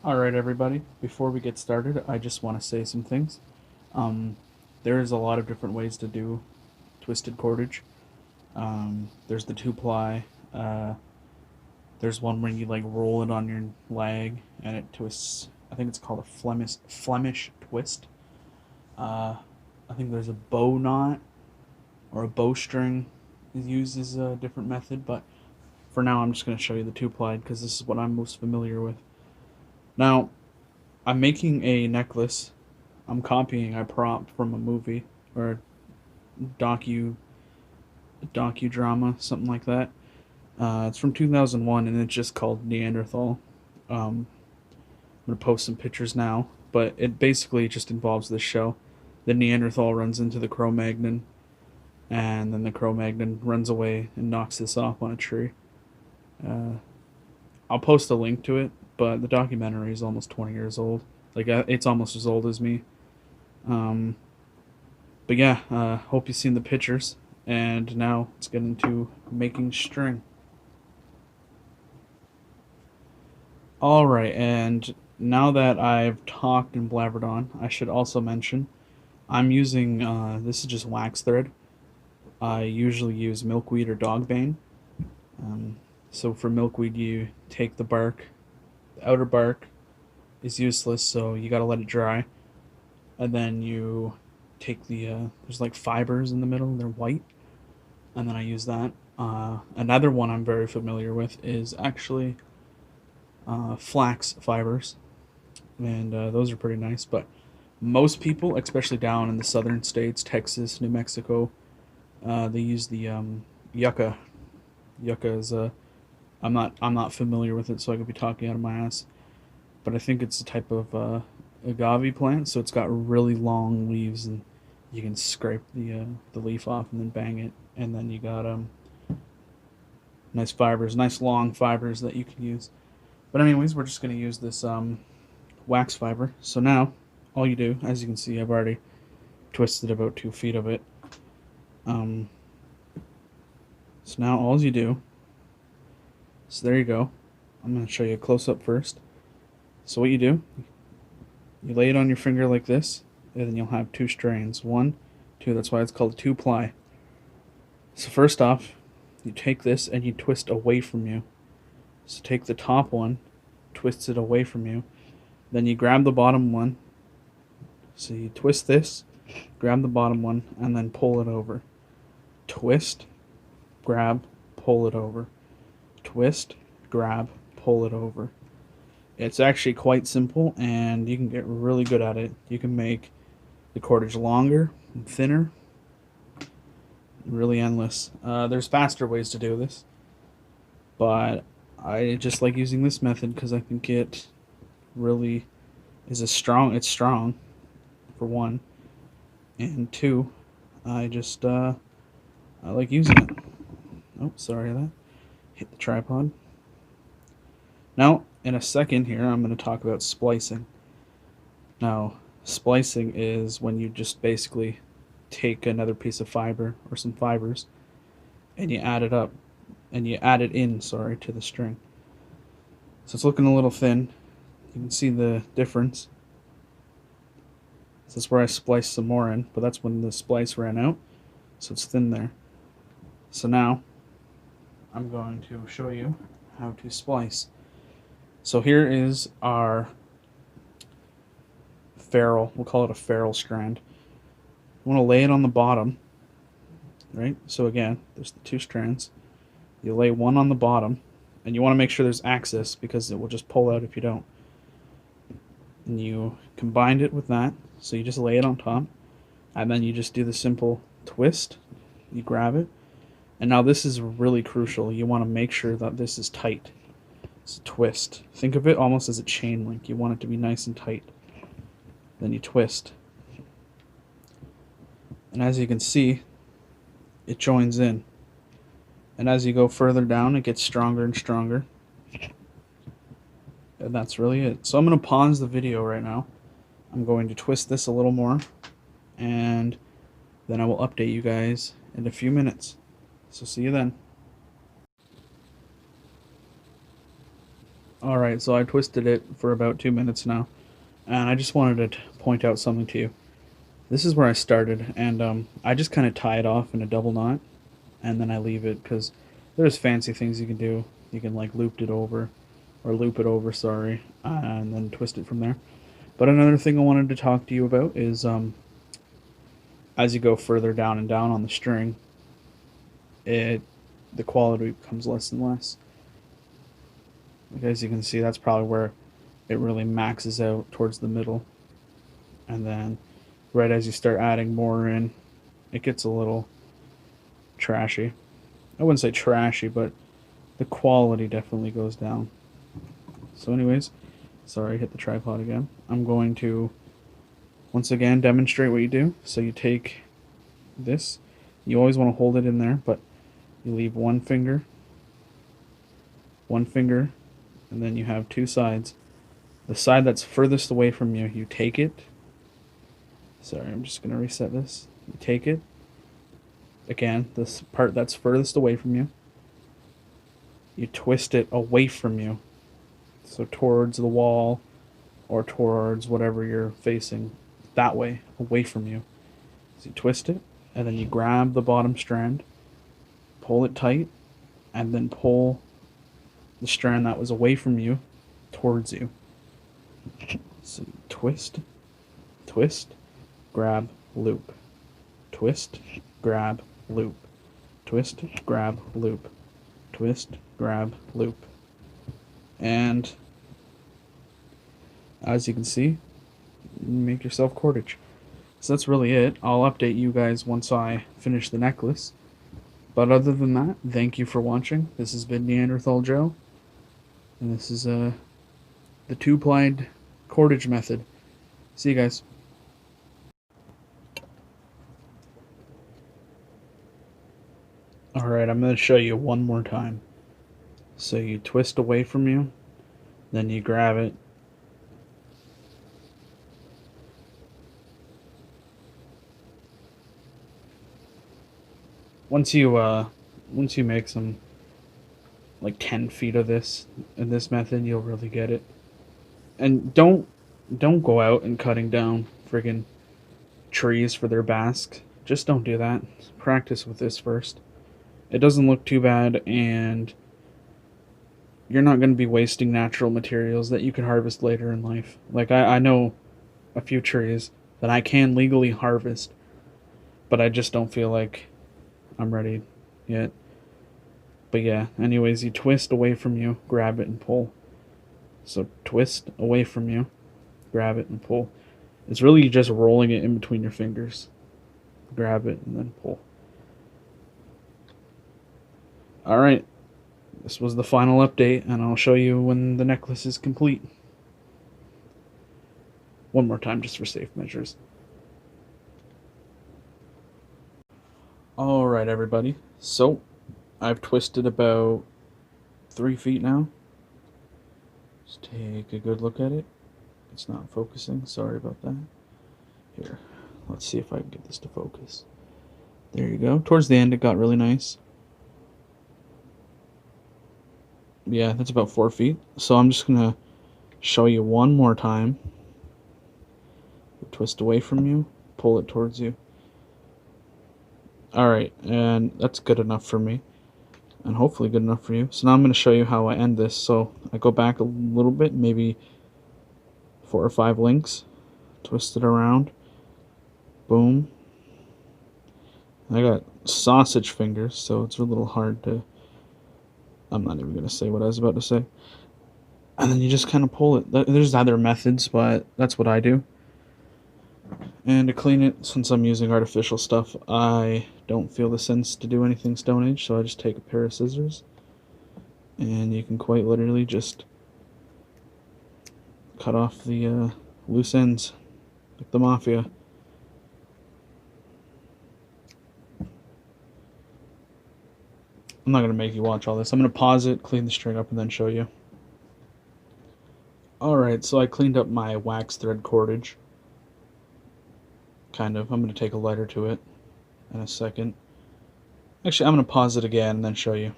Alright everybody, before we get started, I just want to say some things. Um, there's a lot of different ways to do twisted cordage. There's the two-ply, there's one where you like roll it on your leg and it twists. I think it's called a Flemish twist. I think there's a bow knot or a bowstring is used as a different method, but for now I'm just going to show you the two-ply because this is what I'm most familiar with. Now, I'm making a necklace. I'm copying a prop from a movie or a docudrama, something like that. It's from 2001 and it's just called Neanderthal. I'm gonna post some pictures now, but it basically just involves this show. The Neanderthal runs into the Cro-Magnon, and then the Cro-Magnon runs away and knocks this off on a tree. Uh, I'll post a link to it, but the documentary is almost 20 years old. Like it's almost as old as me. Um, but yeah, hope you've seen the pictures. And now let's get into making string. Alright, and now that I've talked and blabbered on, I should also mention I'm using, this is just wax thread. I usually use milkweed or dogbane. Um, so for milkweed, you take the bark, the outer bark is useless, so you gotta let it dry. And then you take there's like fibers in the middle, they're white, and then I use that. Another one I'm very familiar with is actually flax fibers, and those are pretty nice. But most people, especially down in the southern states, Texas, New Mexico, they use the yucca. Yucca is a I'm not familiar with it, so I could be talking out of my ass. But I think it's a type of agave plant, so it's got really long leaves, and you can scrape the leaf off and then bang it, and then you got nice fibers, nice long fibers that you can use. But anyways, we're just gonna use this wax fiber. So now, all you do, as you can see, I've already twisted about 2 feet of it. Um, so now all you do, so there you go. I'm gonna show you a close up first. So what you do, you lay it on your finger like this, and then you'll have 2 strands. 1, 2, that's why it's called a two-ply. So first off, you take this and you twist away from you. So take the top one, twist it away from you. Then you grab the bottom one. So you twist this, grab the bottom one, and then pull it over. Twist, grab, pull it over. Twist, grab, pull it over. It's actually quite simple, and you can get really good at it. You can make the cordage longer and thinner. Really endless. There's faster ways to do this, but I just like using this method because I think it really is it's strong, for one, and two, I like using it. Oh, sorry that. Hit the tripod. Now, in a second here, I'm going to talk about splicing. Now, splicing is when you just basically take another piece of fiber or some fibers and you add it up and you add it in, sorry, to the string. So it's looking a little thin. You can see the difference. So that's where I spliced some more in, but that's when the splice ran out. So it's thin there. So now I'm going to show you how to splice. So here is our ferrule. We'll call it a ferrule strand. You want to lay it on the bottom, right? So again, there's the 2 strands. You lay one on the bottom, and you want to make sure there's access because it will just pull out if you don't. And you combined it with that, so you just lay it on top, and then you just do the simple twist. You grab it, and now this is really crucial. You want to make sure that this is tight. It's a twist. Think of it almost as a chain link. You want it to be nice and tight. Then you twist. And as you can see, it joins in. And as you go further down, it gets stronger and stronger. And that's really it. So I'm going to pause the video right now. I'm going to twist this a little more, and then I will update you guys in a few minutes. So see you then. Alright, so I twisted it for about 2 minutes now, and I just wanted to point out something to you. This is where I started, and I just kind of tie it off in a double knot, and then I leave it because there's fancy things you can do. You can like loop it over, sorry, and then twist it from there. But another thing I wanted to talk to you about is as you go further down and down on the string, it the quality becomes less and less. Like, as you can see, that's probably where it really maxes out towards the middle, and then right as you start adding more in, it gets a little trashy. I wouldn't say trashy, but the quality definitely goes down. So, anyways, sorry, hit the tripod again. I'm going to once again demonstrate what you do. So, you take this, you always want to hold it in there, but you leave one finger, and then you have two sides. The side that's furthest away from you, you take it. Sorry, I'm just going to reset this. You take it. Again, this part that's furthest away from you, you twist it away from you. So towards the wall or towards whatever you're facing. That way, away from you. So you twist it, and then you grab the bottom strand, pull it tight, and then pull the strand that was away from you towards you. So you twist, grab, loop. Twist, grab, loop. Twist, grab, loop. Twist, grab, loop. And as you can see, make yourself cordage. So that's really it. I'll update you guys once I finish the necklace. But other than that, thank you for watching. This has been Neanderthal Joe. And this is the two-plied cordage method. See you guys. Alright, I'm going to show you one more time. So you twist away from you, then you grab it. Once you make some like 10 feet of this in this method, you'll really get it. And don't go out and cutting down friggin' trees for their basks. Just don't do that. Practice with this first. It doesn't look too bad, and you're not going to be wasting natural materials that you can harvest later in life. Like, I know a few trees that I can legally harvest, but I just don't feel like I'm ready yet. But yeah, anyways, you twist away from you, grab it and pull. So twist away from you, grab it and pull. It's really just rolling it in between your fingers. Grab it and then pull. Alright, this was the final update, and I'll show you when the necklace is complete. One more time just for safe measures. Alright, everybody. So, I've twisted about 3 feet now. Just take a good look at it. It's not focusing. Sorry about that. Here, let's see if I can get this to focus. There you go. Towards the end, it got really nice. Yeah, that's about 4 feet. So I'm just going to show you one more time. Twist away from you, pull it towards you. Alright, and that's good enough for me. And hopefully good enough for you. So now I'm going to show you how I end this. So I go back a little bit, maybe 4 or 5 links. Twist it around. Boom. I got sausage fingers, so it's a little hard to... I'm not even going to say what I was about to say. And then you just kind of pull it. There's other methods, but that's what I do. And to clean it, since I'm using artificial stuff, I don't feel the sense to do anything Stone Age, so I just take a pair of scissors. And you can quite literally just cut off the loose ends, like the mafia. I'm not going to make you watch all this. I'm going to pause it, clean the string up, and then show you. Alright, so I cleaned up my wax thread cordage. Kind of. I'm going to take a lighter to it in a second. Actually, I'm going to pause it again and then show you.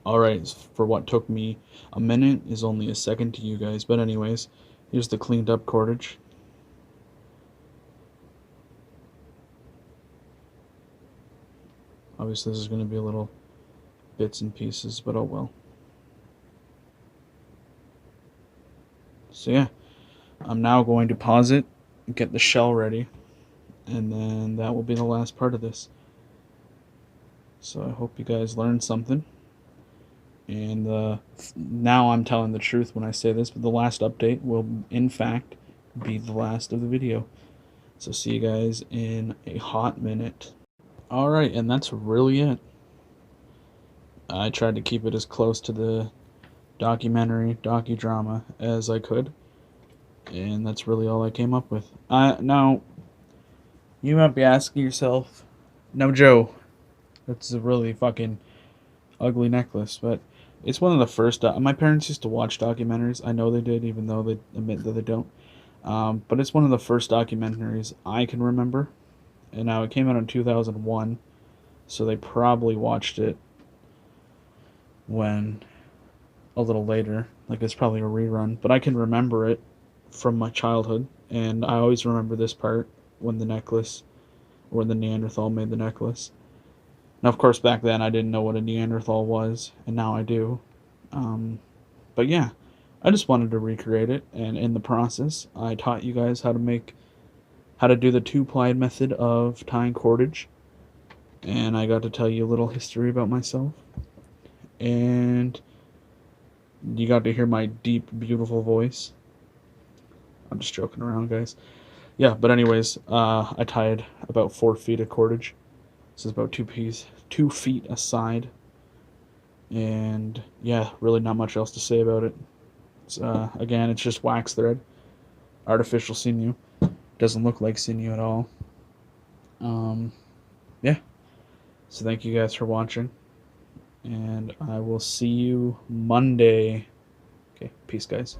Alright, for what took me a minute is only a second to you guys. But anyways, here's the cleaned up cordage. Obviously this is going to be a little bits and pieces, but oh well. So yeah, I'm now going to pause it, get the shell ready, and then that will be the last part of this. So I hope you guys learned something. And now I'm telling the truth when I say this, but the last update will, in fact, be the last of the video. So see you guys in a hot minute. Alright, and that's really it. I tried to keep it as close to the docudrama as I could. And that's really all I came up with. Now, you might be asking yourself, now Joe, that's a really fucking ugly necklace, but it's one of the first. My parents used to watch documentaries. I know they did, even though they admit that they don't. But it's one of the first documentaries I can remember. And now it came out in 2001, so they probably watched it when a little later. Like it's probably a rerun, but I can remember it from my childhood, and I always remember this part when the necklace, or the Neanderthal made the necklace. Now, of course, back then I didn't know what a Neanderthal was, and now I do. But yeah, I just wanted to recreate it, and in the process, I taught you guys how to do the two-plied method of tying cordage, and I got to tell you a little history about myself, and you got to hear my deep, beautiful voice. I'm just joking around, guys. Yeah, but anyways, I tied about 4 feet of cordage. This is about 2 feet a side. And yeah, really not much else to say about it. Again, it's just wax thread, artificial sinew. Doesn't look like sinew at all. Yeah. So thank you guys for watching, and I will see you Monday. Okay, peace, guys.